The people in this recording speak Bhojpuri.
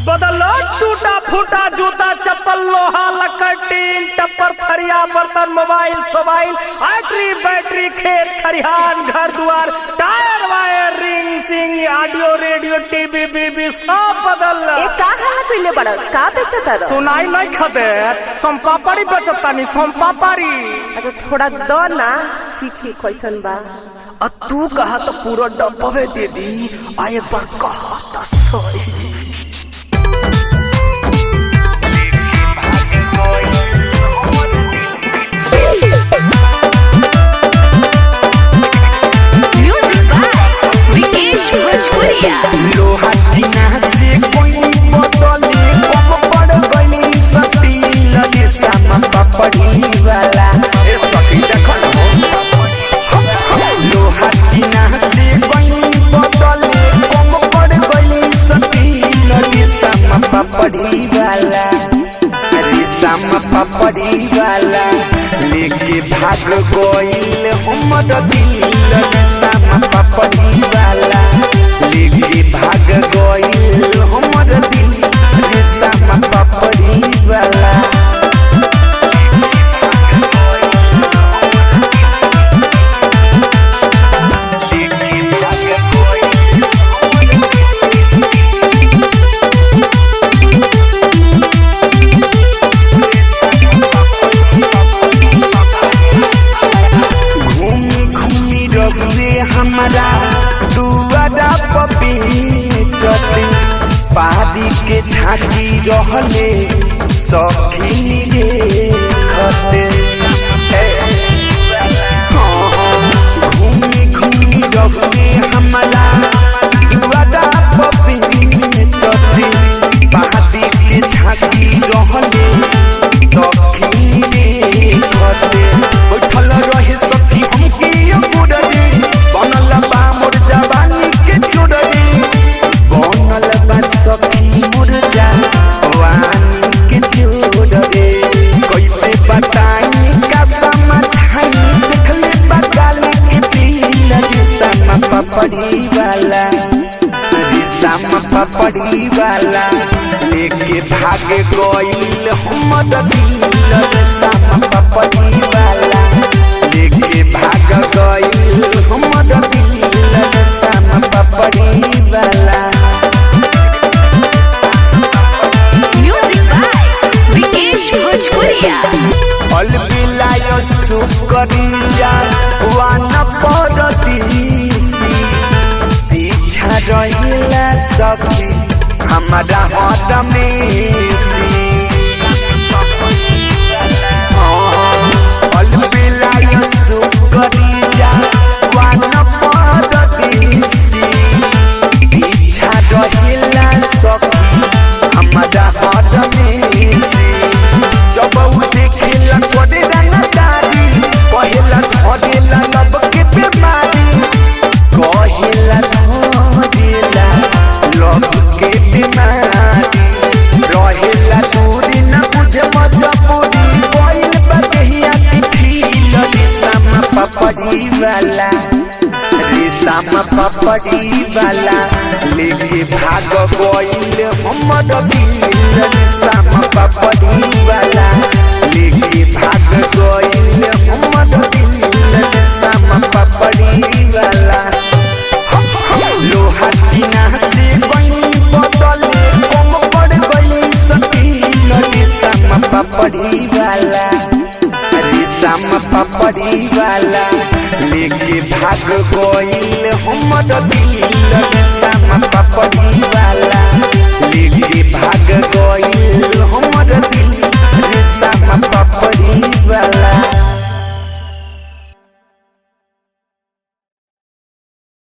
बदलो टूटा फूटा जूता चप्पल लोहा लकड़ टीन टप्पर थरिया बर्तन मोबाइल सोबाइल बैटरी खेत खरिहान घर द्वार टायर वायर रिंग सिंग ऑडियो रेडियो टीवी बीबी सब बदल का हाल कइले बड़ का बेचता रह सुनाई नहीं खदे सोमपापड़ी बेचता नहीं सोमपापड़ी। अच्छा थोड़ा दो ना सीखी कैसन बा। तू कहा तो पूरा डब्बे दे दी आ एक बार कहा तो सही। लोहा टीना से कोई बदले कब पड़ गई सती लगे सामा पापड़ी वाला ए सती देखल हो। लोहा टीना से कोई बदले कब पड़ गई सती लगे सामा पापड़ी वाला अरे सामा पापड़ी वाला लेके भाग गइल हमर दिल लगे सामा पापड़ी वाला लेके भाग गइल हमर दिल रे सामा पापड़ी वाला। घूमी घूमी रगरे हमारा दुआरा पपी चटे पहाड़ी के झांकी रहले सखी रे खते घूमी घूमी रगरे हमारा दुआरा पपी चटे पहाड़ी के झांकी रहले सखी रे खते बैठल रहे सखी हमके गुड़रे बनल बा मोर जवानी के जोड़रे बनल बा सखी मोर जवानी के जोड़रे कैसे बताई का समझाई देखले बगाल के दिल रे सामा पापड़ी वाला रे सामा पापड़ी वाला लेके भाग गइल हमर दिल रे सामा पापड़ी वाला लेके भाग गइल हमर दिल रे सामा पापड़ी वाला। अलबिलायो सुकरी जा वान परतीसी पीछा रहिला सखी हमारा हद में सी अलबिलायो सुकरी जा वान परतीसी पीछा रहिला सखी हमारा हद में सी जब उ देखेला कोडे रंगदारी कहेला धरेला लब के बीमारी कहेला धरेला लब के बीमारी रहेला दूरी न बुझे मजबूरी कोइल बगहिया दिखिल रे सामा पापड़ी वाला रे सामा पापड़ी वाला लेके भाग गइल हमर दिल रे सामा पापड़ी वाला लेके भाग गइल हमर दिल रे सामा पापड़ी वाला। लोहा टीना से कोई बदले कम पड़ गई सती रे सामा पापड़ी वाला रे सामा पापड़ी वाला लेके भाग गइल हमर दिल रे सामा पापड़ी वाला लेके भाग गइल हमर दिल रे सामा पापड़ी वाला।